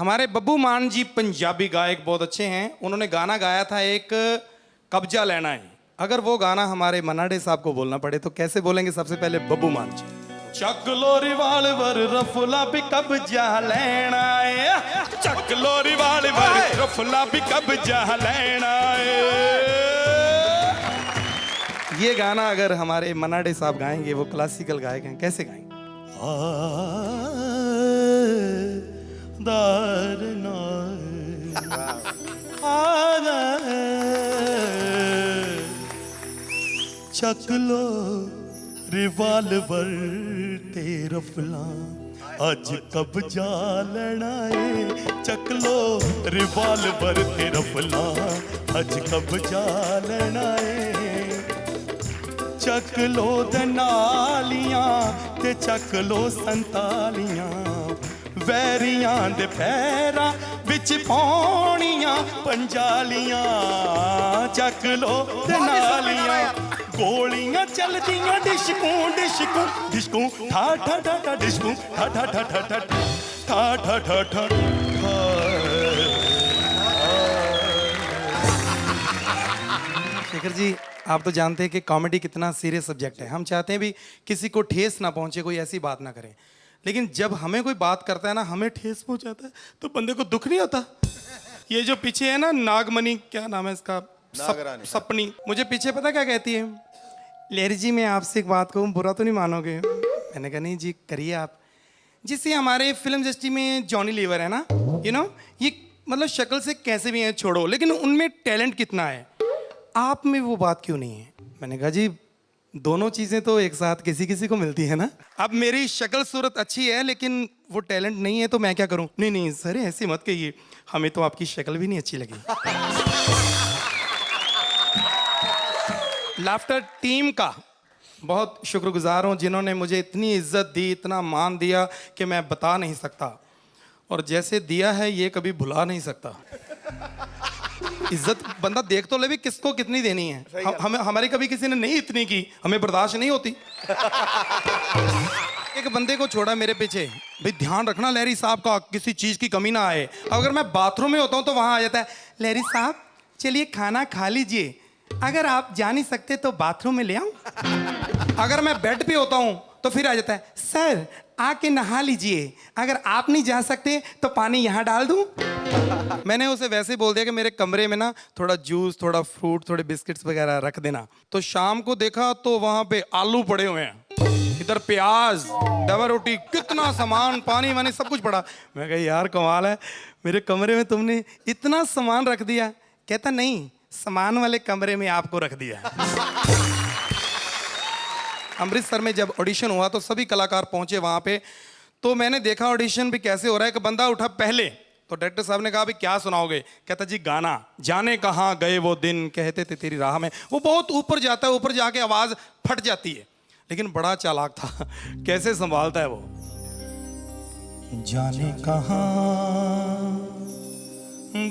हमारे बब्बू मान जी पंजाबी गायक बहुत अच्छे हैं। उन्होंने गाना गाया था एक, कब्जा लेना है। अगर वो गाना हमारे मनाडे साहब को बोलना पड़े तो कैसे बोलेंगे? सबसे पहले बब्बू मान जी। चक लो रिवाल्वर रफला भी कब्जा लेना है, चक लो रिवाल्वर रफला भी कब्जा लेना है। ये गाना अगर हमारे मनाडे साहब गाएंगे, वो क्लासिकल गायक हैं, कैसे गाएंगे? चक लो रिवाल्वर ते रफला अज कब्जा लेना है, चक लो रिवाल्वर ते रफला अज कब्जा लेना है। चक लो दनालियां ते चक लो संतालियां, वैरियां दे पैरां विच पौणियां पंजालियां। चक लो दनालियां, गोलियां चलदियां डिशकू डिशकू डिशकू, ठा ठा ठा ठा डिशकू, ठा ठा ठा ठा ठा ठा ठा ठा ठा ठा। शेखर जी, आप तो जानते हैं कि कॉमेडी कितना सीरियस सब्जेक्ट है। हम चाहते हैं भी किसी को ठेस ना पहुंचे, कोई ऐसी बात ना करें। लेकिन जब हमें कोई बात करता है ना, हमें ठेस पहुंचाता है, तो बंदे को दुख नहीं होता? ये जो पीछे है ना नागमणि, क्या नाम है इसका, सपनी, मुझे पीछे पता क्या कहती है? लेरी जी, मैं आपसे एक बात कहूँ, बुरा तो नहीं मानोगे? मैंने कहा नहीं जी, करिए आप। जिससे हमारे फिल्म इंडस्ट्री में जॉनी लीवर है ना, ये मतलब शक्ल से कैसे भी हैं छोड़ो, लेकिन उनमें टैलेंट कितना है, आप में वो बात क्यों नहीं है? मैंने कहा जी, दोनों चीज़ें तो एक साथ किसी किसी को मिलती है ना। अब मेरी शक्ल सूरत अच्छी है लेकिन वो टैलेंट नहीं है, तो मैं क्या करूं? नहीं नहीं सर, ऐसे मत कहिए, हमें तो आपकी शक्ल भी नहीं अच्छी लगी। लाफ्टर टीम का बहुत शुक्रगुजार हूं, जिन्होंने मुझे इतनी इज्जत दी, इतना मान दिया कि मैं बता नहीं सकता। और जैसे दिया है ये कभी भुला नहीं सकता। इज्जत बंदा देख तो ले भी किसको कितनी देनी है। हमें हमारी कभी किसी ने नहीं इतनी की, हमें बर्दाश्त नहीं होती। एक बंदे को छोड़ा मेरे पीछे, भाई ध्यान रखना लहरी साहब का, किसी चीज की कमी ना आए। अगर मैं बाथरूम में होता हूँ तो वहां आ जाता है, लहरी साहब चलिए खाना खा लीजिए, अगर आप जा नहीं सकते तो बाथरूम में ले आऊं। अगर मैं बेड पे होता हूँ तो फिर आ जाता है, सर आके नहा लीजिए, अगर आप नहीं जा सकते तो पानी यहाँ डाल दूं। मैंने उसे वैसे ही बोल दिया कि मेरे कमरे में ना थोड़ा जूस, थोड़ा फ्रूट, थोड़े बिस्किट्स वगैरह रख देना। तो शाम को देखा तो वहां पे आलू पड़े हुए हैं, इधर प्याज, डबल रोटी, कितना सामान, पानी वानी सब कुछ पड़ा। मैं कहा यार कमाल है, मेरे कमरे में तुमने इतना सामान रख दिया। कहता नहीं, सामान वाले कमरे में आपको रख दिया। अमृतसर में जब ऑडिशन हुआ तो सभी कलाकार पहुंचे वहां पे, तो मैंने देखा ऑडिशन भी कैसे हो रहा है। कि बंदा उठा पहले, तो डायरेक्टर साहब ने कहा भी क्या सुनाओगे? कहता जी गाना, जाने कहाँ गए वो दिन कहते थे तेरी राह में। वो बहुत ऊपर जाता है, ऊपर जाके आवाज फट जाती है, लेकिन बड़ा चालाक था। कैसे संभालता है वो। जाने कहाँ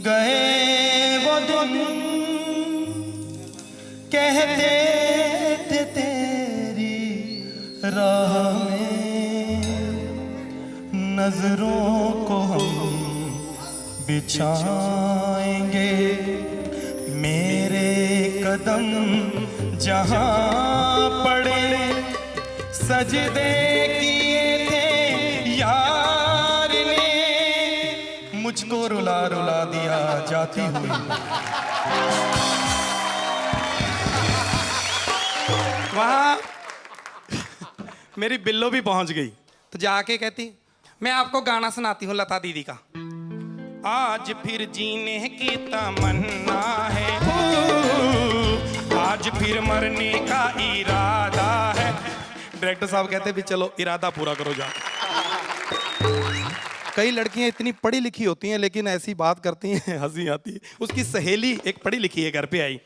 गए वो दिन कहते थे तेरी राह में, नजरों को हम बिछाएंगे, मेरे कदम जहां पड़े, सजदे किए थे यार ने, मुझको रुला रुला दिया जाती हुई। वहां मेरी बिल्लो भी पहुंच गई, तो जाके कहती, मैं आपको गाना सुनाती हूँ लता दीदी का। आज फिर जीने की तमन्ना है, आज फिर मरने का इरादा है। डायरेक्टर साहब कहते भी चलो इरादा पूरा करो जा। कई लड़कियां इतनी पढ़ी लिखी होती हैं लेकिन ऐसी बात करती हैं, हंसी आती है। उसकी सहेली एक पढ़ी लिखी है, घर पे आई,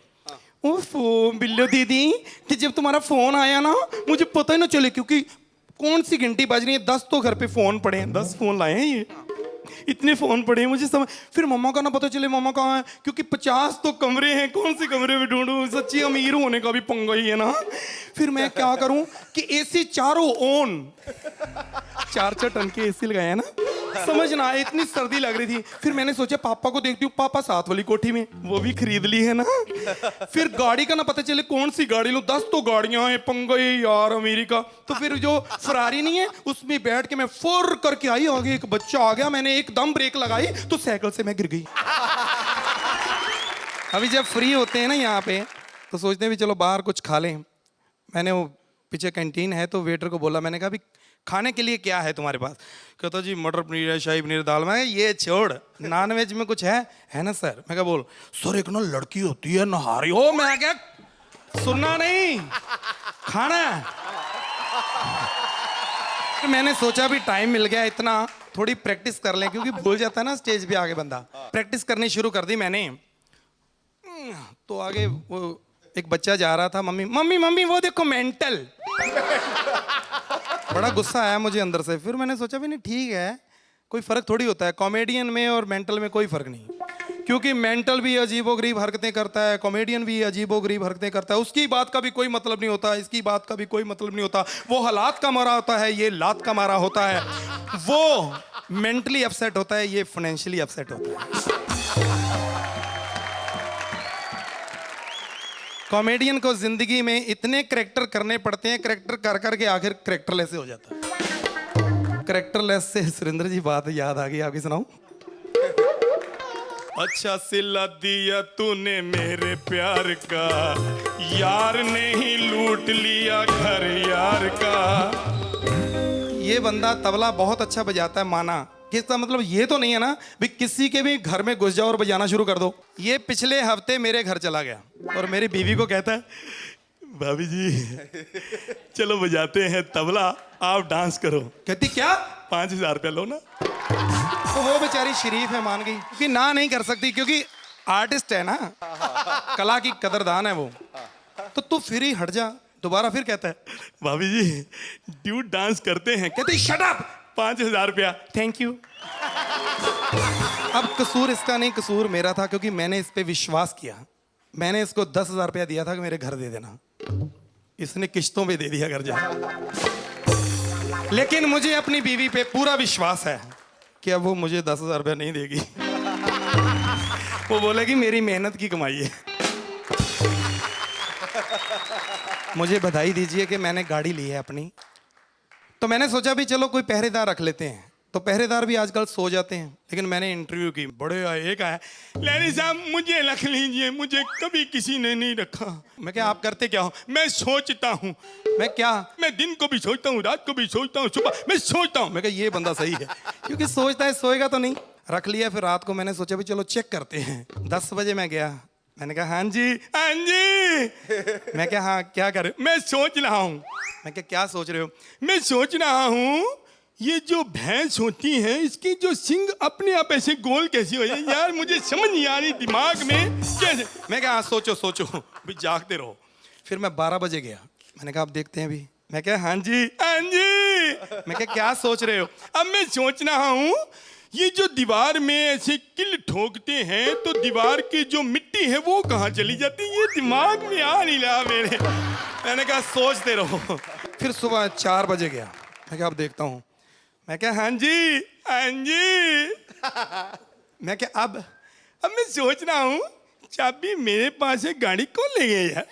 ओफो बिल्लो दीदी कि जब तुम्हारा फोन आया ना मुझे पता ही ना चले, क्योंकि कौन सी घंटी बज रही है, 10 तो घर पे फोन पड़े हैं, 10 फोन लाए हैं ये, इतने फोन पड़े हैं मुझे समझ। फिर मम्मा का ना पता चले मम्मा कहाँ है, क्योंकि 50 तो कमरे हैं, कौन से कमरे में ढूंढूं? सच्ची अमीर होने का भी पंगा ही है ना। फिर मैं क्या करूं कि एसी चारों ऑन, 4 टन के एसी लगाए हैं ना, समझ ना आए, इतनी सर्दी लग रही थी। फिर मैंने सोचा पापा को देखती हूँ, पापा साथ वाली कोठी में, वो भी खरीद ली है ना। फिर गाड़ी का ना पता चले कौन सी गाड़ी लूं, 10 तो गाड़ियां हैं, पंगा यार अमेरिका। तो फिर जो फरारी नहीं है उसमें बैठ के मैं फुर करके आई, आगे एक बच्चा आ गया, मैंने एकदम ब्रेक लगाई तो साइकिल से मैं गिर गई। अभी जब फ्री होते हैं ना यहाँ पे तो सोचते हैं भी चलो बाहर कुछ खा लें। मैंने वो पीछे कैंटीन है तो वेटर को बोला, मैंने कहा भी खाने के लिए क्या है तुम्हारे पास? कहता जी मटर पनीर है, शाही पनीर, दाल। मैं ये छोड़, नॉन वेज में कुछ है ना सर? मैं कहा बोल। सर एक ना लड़की होती है नहारी हो। मैं क्या सुनना नहीं, खाना है। मैंने सोचा भी टाइम मिल गया इतना, थोड़ी प्रैक्टिस कर लें, क्योंकि भूल जाता है ना स्टेज पे आगे बंदा। प्रैक्टिस करनी शुरू कर दी मैंने। तो आगे वो एक बच्चा जा रहा था, मम्मी मम्मी मम्मी वो देखो मेंटल। बड़ा गुस्सा आया मुझे अंदर से। फिर मैंने सोचा भी नहीं ठीक है, कोई फर्क थोड़ी होता है कॉमेडियन में और मेंटल में, कोई फर्क नहीं। क्योंकि मेंटल भी अजीबोगरीब हरकतें करता है, कॉमेडियन भी अजीबोगरीब हरकतें करता है। उसकी बात का भी कोई मतलब नहीं होता, इसकी बात का भी कोई मतलब नहीं होता। वो हालात का मारा होता है, ये लात का मारा होता है। वो मेंटली अपसेट होता है, ये फाइनेंशियली अपसेट होता है। कॉमेडियन को जिंदगी में इतने करेक्टर करने पड़ते हैं, करेक्टर कर करके आखिर करेक्टरलेस हो जाता है। करेक्टरलेस से सुरेंद्र जी बात याद आ गई, आपकी सुनाऊं? अच्छा सिला दिया तूने मेरे प्यार का, यार ने ही लूट लिया घर यार का। ये बंदा तबला बहुत अच्छा बजाता है, माना। किसका मतलब ये तो नहीं है ना भी किसी के भी घर में घुस जाओ और बजाना शुरू कर दो। ये पिछले हफ्ते मेरे घर चला गया और मेरी बीवी को कहता है, भाभी जी चलो बजाते हैं तबला, आप डांस करो। कहती क्या? 5000 रुपया लो ना। तो वो बेचारी शरीफ है, मान गई, क्योंकि ना नहीं कर सकती, क्योंकि आर्टिस्ट है ना, कला की कदरदान है वो। तो तू फिर ही हट जा। दोबारा फिर कहता है, भाभी जी ड्यूट डांस करते हैं। कहती शट अप, 5000 रुपया, थैंक यू। अब कसूर इसका नहीं, कसूर मेरा था, क्योंकि मैंने इस पे विश्वास किया। मैंने इसको 10,000 रुपया दिया था कि मेरे घर दे देना, इसने किश्तों पे दे दिया घर जा। लेकिन मुझे अपनी बीवी पे पूरा विश्वास है कि अब वो मुझे 10,000 रुपया नहीं देगी। वो बोलेगी मेरी मेहनत की कमाई है। मुझे बधाई दीजिए कि मैंने गाड़ी ली है अपनी। तो मैंने सोचा भी चलो कोई पहरेदार रख लेते हैं। तो पहरेदार भी आजकल सो जाते हैं, लेकिन मैंने इंटरव्यू की, बड़े आए, एक आया, लैनी साहब मुझे रख लीजिए, मुझे कभी किसी ने नहीं रखा। मैं क्या आप करते क्या हो? मैं सोचता हूँ। मैं क्या? मैं दिन को भी सोचता हूँ, रात को भी सोचता हूँ, सुबह मैं सोचता हूँ। मैं क्या ये बंदा सही है, क्योंकि सोचता है सोएगा तो नहीं। रख लिया। फिर रात को मैंने सोचा भी चलो चेक करते हैं। 10 बजे मैं गया, मैंने कहा हाँ जी हाँ जी। मैं क्या हाँ क्या कर रहे हो? मैं सोच रहा हूँ। मैं क्या सोच रहे हो? मैं सोच रहा हूँ ये जो भैंस होती है इसकी जो सिंग अपने आप ऐसे गोल कैसे हो जाए यार, मुझे समझ नहीं आ रही दिमाग में कैसे। मैं क्या हाँ सोचो सोचो, भी जागते रहो। फिर मैं 12 बजे गया, मैंने कहा आप देखते हैं भी। मैं क्या हाँ जी हाँ जी। मैं क्या सोच रहे हो? अब मैं सोच रहा हूँ ये जो दीवार में ऐसे किल ठोकते हैं तो दीवार की जो मिट्टी है वो कहाँ चली जाती है, ये दिमाग में आ नहीं रहा मेरे। मैंने कहा सोचते रहो। फिर सुबह 4 बजे गया, मैं क्या अब देखता हूँ। मैं क्या हाँ जी हाँ जी। मैं क्या अब मैं सोच रहा हूँ चाबी मेरे पास है, गाड़ी कौन ले गया यार।